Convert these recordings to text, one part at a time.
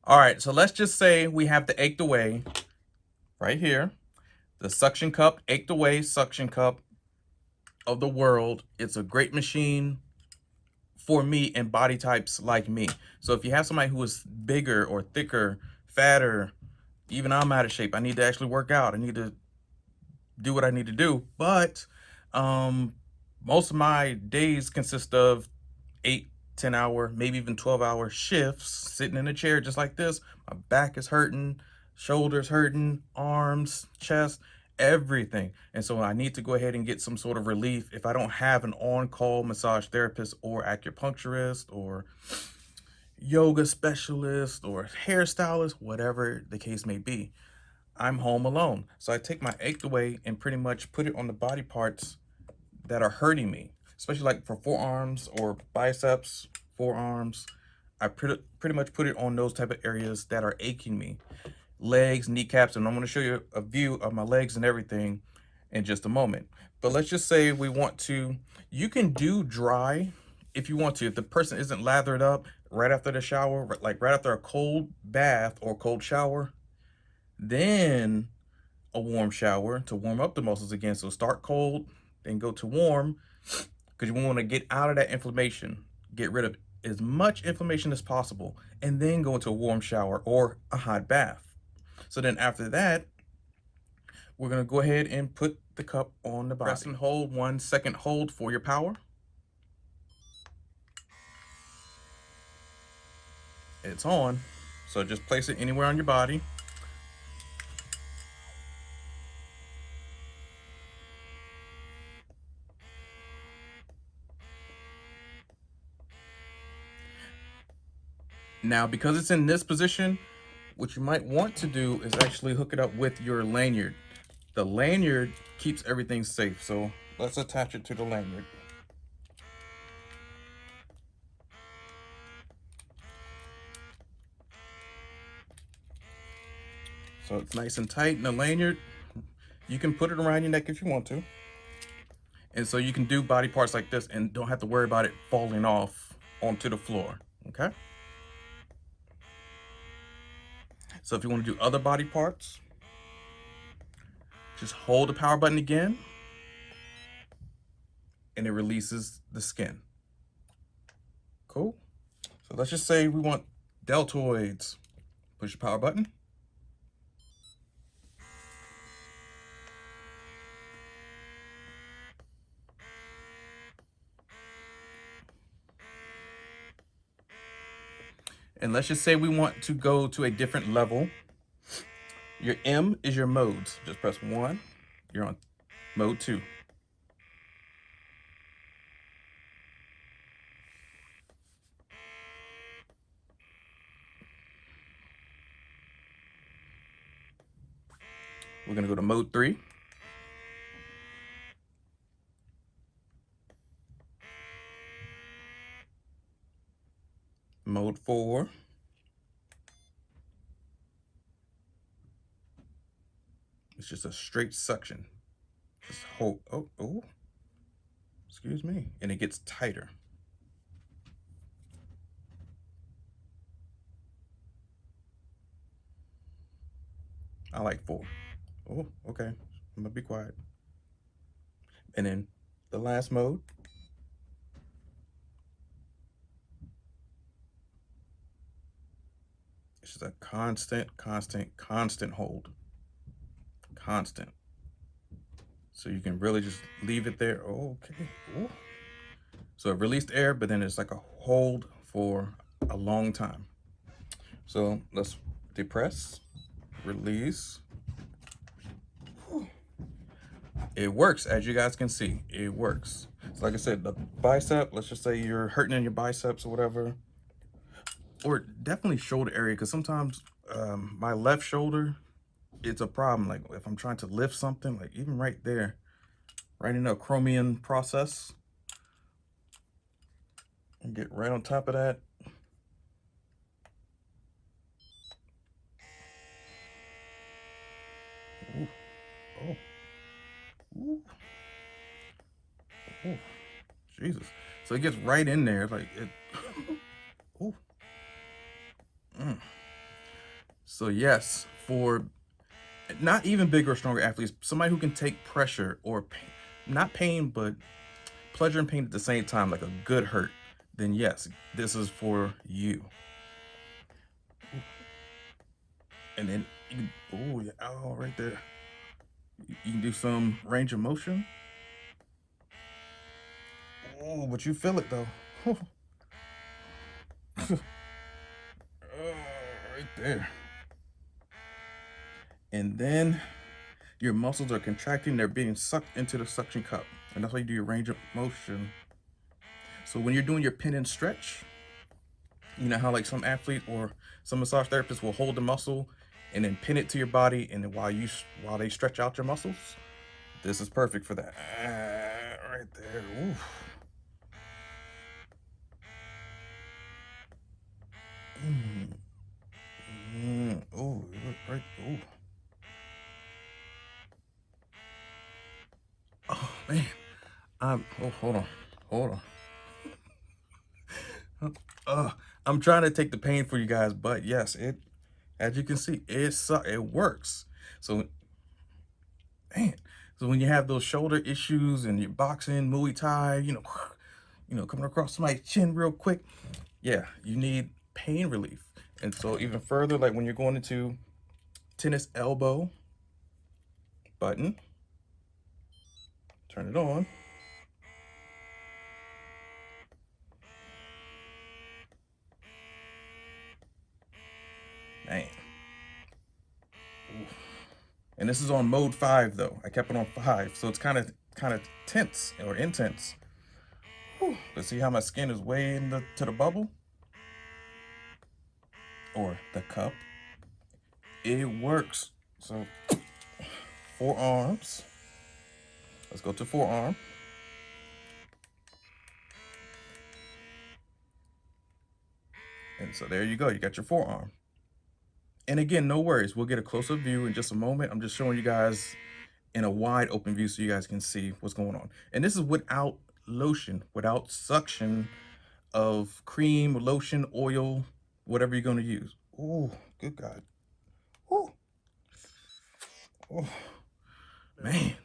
All right, so let's just say we have the Achedaway right here. The suction cup, Achedaway suction cup of the world. It's a great machine for me and body types like me. So if you have somebody who is bigger or thicker, fatter, even I'm out of shape, I need to actually work out. I need to do what I need to do. But um, most of my days consist of 8, 10 hour, maybe even 12-hour shifts, sitting in a chair just like this. My back is hurting, shoulders hurting, arms, chest, everything. And so I need to go ahead and get some sort of relief if I don't have an on-call massage therapist or acupuncturist or yoga specialist or hairstylist, whatever the case may be. I'm home alone. So I take my Achedaway and pretty much put it on the body parts that are hurting me, especially like for forearms or biceps, forearms. I pretty much put it on those type of areas that are aching me. Legs, kneecaps, and I'm going to show you a view of my legs and everything in just a moment. But let's just say we want to, you can do dry if you want to. If the person isn't lathered up right after the shower, like right after a cold bath or cold shower, then a warm shower to warm up the muscles again. So start cold, then go to warm, because you want to get out of that inflammation, get rid of as much inflammation as possible, and then go into a warm shower or a hot bath. So then after that, we're going to go ahead and put the cup on the body. Press and hold, 1 second hold for your power. It's on. So just place it anywhere on your body. Now, because it's in this position, what you might want to do is actually hook it up with your lanyard. The lanyard keeps everything safe. So let's attach it to the lanyard. So it's nice and tight in the lanyard. You can put it around your neck if you want to. And so you can do body parts like this and don't have to worry about it falling off onto the floor, okay? So if you want to do other body parts, just hold the power button again and it releases the skin. Cool. So let's just say we want deltoids. Push the power button. And let's just say we want to go to a different level. Your M is your modes. Just press 1. You're on mode 2. We're going to go to mode 3. Mode 4. It's just a straight suction. Just hold. Oh, excuse me. And it gets tighter. I like 4. Oh, okay. I'm gonna be quiet. And then the last mode. It's just a constant hold. Constant. So you can really just leave it there. Oh, okay. Ooh. So it released air, but then it's like a hold for a long time. So let's depress, release. Whew. It works, as you guys can see. It works. So like I said, the bicep, let's just say you're hurting in your biceps or whatever, or definitely shoulder area, because sometimes my left shoulder, it's a problem. Like if I'm trying to lift something, like even right there, right in the acromion process, and get right on top of that. Ooh. Oh. Ooh. Oh. Jesus. So it gets right in there, like it. Ooh. Mm. So yes, for not even bigger or stronger athletes, somebody who can take pressure or pain, not pain, but pleasure and pain at the same time, like a good hurt, then yes, this is for you. And then, oh yeah, oh, right there. You can do some range of motion. Oh, but you feel it though. Oh, right there. And then your muscles are contracting, they're being sucked into the suction cup. And that's why you do your range of motion. So when you're doing your pin and stretch, you know how like some athlete or some massage therapists will hold the muscle and then pin it to your body, and then while they stretch out your muscles, this is perfect for that. Right there. Oof. Oh, right. Ooh. Oh man. Oh, hold on. I'm trying to take the pain for you guys, but yes, as you can see, it works. So, man, so when you have those shoulder issues and you're boxing, Muay Thai, coming across somebody's chin real quick, yeah, you need pain relief. And so even further, like when you're going into tennis elbow button, turn it on. Man. Ooh. And this is on mode 5 though. I kept it on 5, so it's kind of tense or intense. Whew. But see how my skin is way to the bubble or the cup. It works. So forearms. Let's go to forearm. And so there you go. You got your forearm. And again, no worries. We'll get a closer view in just a moment. I'm just showing you guys in a wide open view so you guys can see what's going on. And this is without lotion, without suction of cream, lotion, oil, whatever you're going to use. Oh, good God. Oh, oh, man.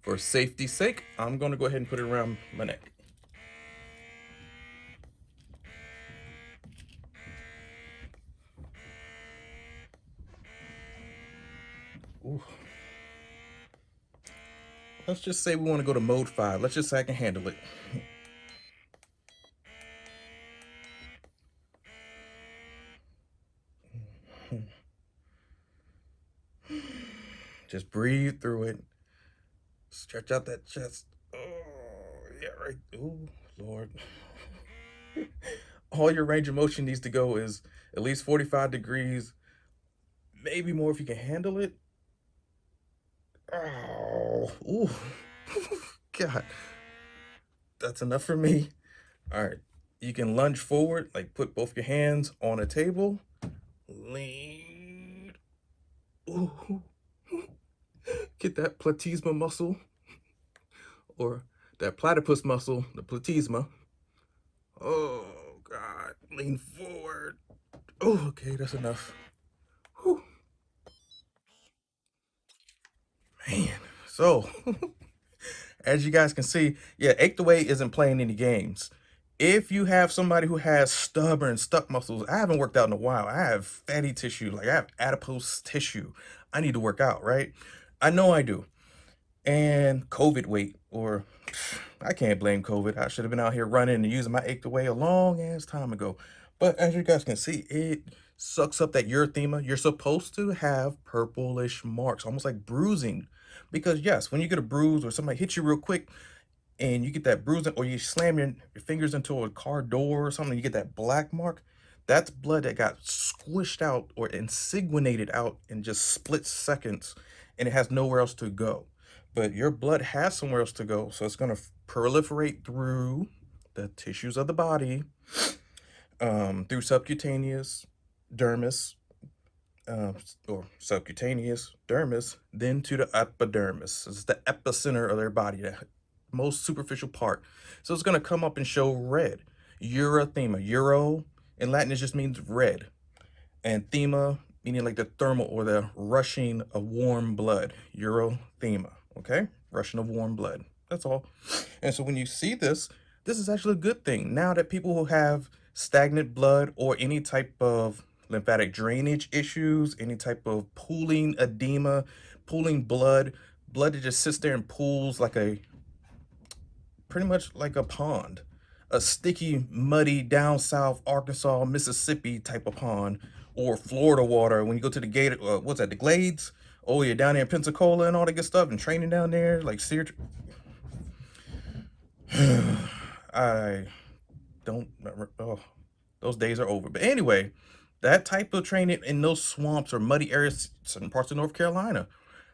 For safety's sake, I'm going to go ahead and put it around my neck. Ooh. Let's just say we want to go to mode 5. Let's just say I can handle it. Just breathe through it. Stretch out that chest. Oh, yeah, right. Oh, Lord. All your range of motion needs to go is at least 45 degrees, maybe more if you can handle it. Oh, ooh. God. That's enough for me. All right. You can lunge forward, like put both your hands on a table. Lean. Ooh. Get that platysma muscle or that platypus muscle, the platysma. Oh, God. Lean forward. Oh, okay. That's enough. Whew. Man. So, as you guys can see, yeah, Achedaway isn't playing any games. If you have somebody who has stubborn, stuck muscles, I haven't worked out in a while. I have fatty tissue, like I have adipose tissue. I need to work out, right? I know I do. And COVID weight, or I can't blame COVID. I should have been out here running and using my Achedaway a long ass time ago. But as you guys can see, it sucks up that erythema. You're supposed to have purplish marks, almost like bruising. Because yes, when you get a bruise or somebody hits you real quick, and you get that bruising or you slam your fingers into a car door or something, you get that black mark, that's blood that got squished out or insignated out in just split seconds, and it has nowhere else to go. But your blood has somewhere else to go, so it's going to proliferate through the tissues of the body, through subcutaneous dermis, uh, or subcutaneous dermis, then to the epidermis. It's the epicenter of their body, most superficial part. So it's gonna come up and show red. Erythema. Euro in Latin, it just means red. And thema, meaning like the thermal or the rushing of warm blood. Erythema, okay? Rushing of warm blood. That's all. And so when you see this, this is actually a good thing. Now that people who have stagnant blood or any type of lymphatic drainage issues, any type of pooling edema, pooling blood, blood that just sits there and pools like a, pretty much like a pond, a sticky, muddy, down south Arkansas, Mississippi type of pond, or Florida water when you go to the gate, what's that, the Glades? Oh, you're down there in Pensacola and all that good stuff and training down there, like I don't remember. Oh, those days are over. But anyway, that type of training in those swamps or muddy areas, certain parts of North Carolina.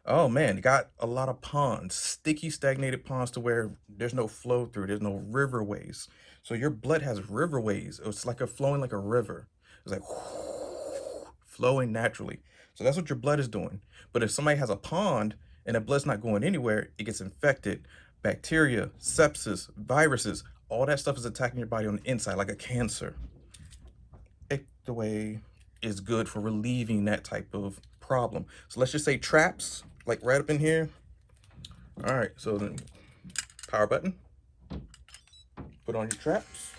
Oh man, got a lot of ponds, sticky, stagnated ponds to where there's no flow through, there's no riverways. So your blood has riverways. It's like a flowing like a river. It's like flowing naturally. So that's what your blood is doing. But if somebody has a pond and the blood's not going anywhere, it gets infected. Bacteria, sepsis, viruses, all that stuff is attacking your body on the inside like a cancer. Achedaway is good for relieving that type of problem. So let's just say traps, like right up in here. All right, so then power button, put on your traps.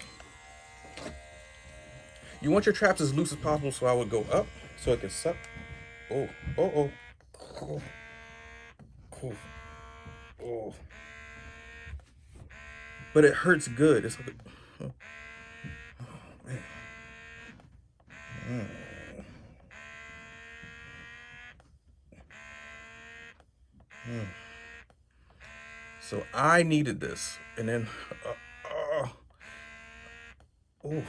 You want your traps as loose as possible, so I would go up so it can suck. Oh, oh, oh, oh, oh, oh. But it hurts good. It's like, oh, man. So I needed this, and then, oh,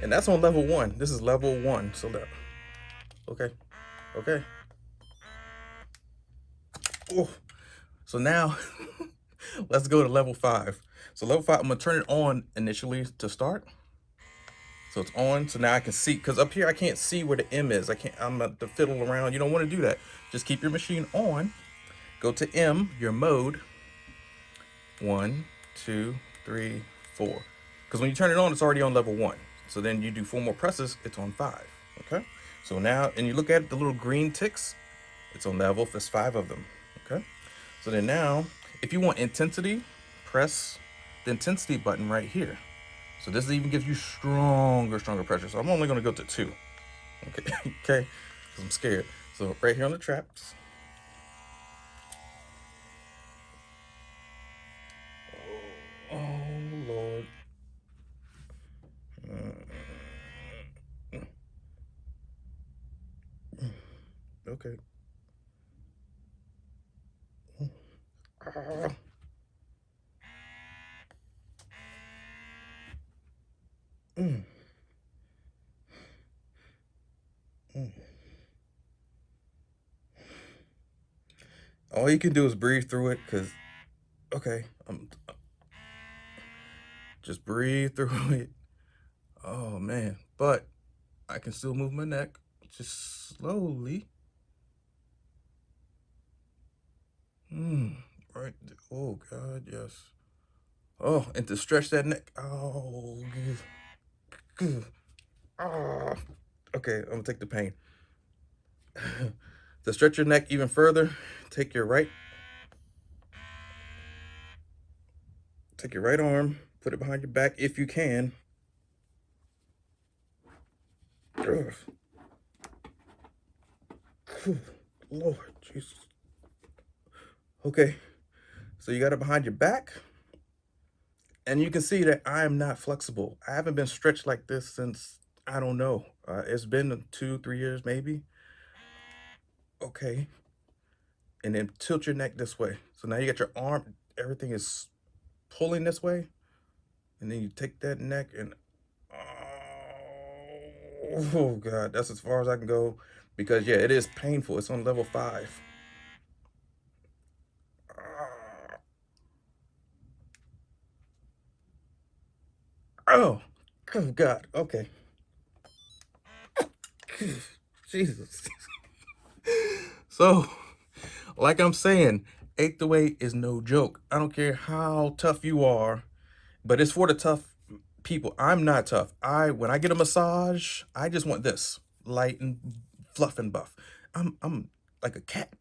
and that's on level 1. This is level 1. So that, okay, okay. Oh, so now let's go to level 5. So level 5, I'm gonna turn it on initially to start. So it's on. So now I can see, because up here I can't see where the M is. I'm at the fiddle around. You don't want to do that. Just keep your machine on. Go to M, your mode. 1, 2, 3, 4. Because when you turn it on, it's already on level 1. So then you do 4 more presses, it's on 5. Okay. So now, and you look at it, the little green ticks, it's on level. There's 5 of them. Okay. So then now, if you want intensity, press the intensity button right here. So this even gives you stronger pressure. So I'm only going to go to 2. Okay, okay, because I'm scared. So right here on the traps. Oh, Lord. Okay. Ah. Mm. Mm. All you can do is breathe through it, because, okay, just breathe through it. Oh, man. But I can still move my neck, just slowly. Right. Oh, God, yes. Oh, and to stretch that neck. Oh, ah. Okay, I'm gonna take the pain. To stretch your neck even further, take your right arm, put it behind your back if you can. Ugh. Lord Jesus. Okay, so you got it behind your back, and you can see that I am not flexible. I haven't been stretched like this since, I don't know. It's been 2, 3 years maybe. Okay, and then tilt your neck this way. So now you got your arm, everything is pulling this way, and then you take that neck and, oh God, that's as far as I can go, because yeah, it is painful. It's on level 5. Oh, oh God, okay. Jesus. So, like I'm saying, Achedaway is no joke. I don't care how tough you are, but it's for the tough people. I'm not tough. When I get a massage, I just want this light and fluff and buff. I'm like a cat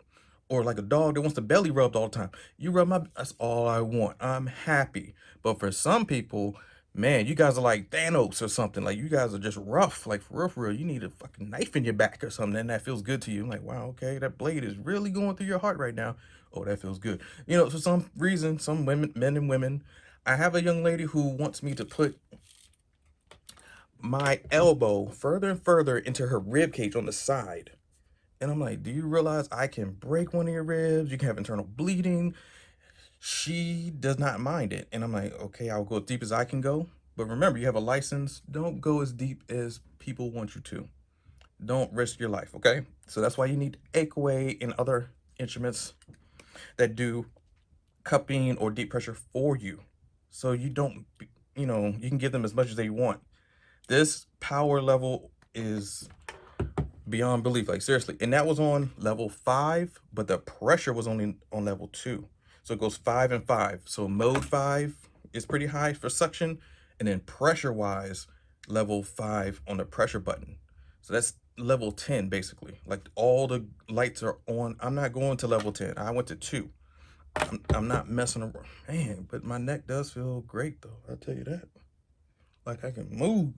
or like a dog that wants the belly rubbed all the time. You rub my, that's all I want. I'm happy. But for some people, man, you guys are like Thanos or something. Like you guys are just rough, like for real. You need a fucking knife in your back or something, and that feels good to you. I'm like, wow, okay, that blade is really going through your heart right now. Oh, that feels good. You know, for some reason, some women, men and women, I have a young lady who wants me to put my elbow further and further into her rib cage on the side. And I'm like, do you realize I can break one of your ribs? You can have internal bleeding. She does not mind it. And I'm like, okay, I'll go as deep as I can go. But remember, you have a license. Don't go as deep as people want you to. Don't risk your life, okay? So that's why you need Achedaway and other instruments that do cupping or deep pressure for you. So you don't, you know, you can give them as much as they want. This power level is beyond belief, like seriously. And that was on level 5, but the pressure was only on level 2. So it goes 5 and 5. So mode 5 is pretty high for suction, and then pressure wise, level 5 on the pressure button. So that's level 10 basically. Like all the lights are on. I'm not going to level 10. I went to 2. I'm not messing around, man. But my neck does feel great though. I'll tell you that. Like I can move.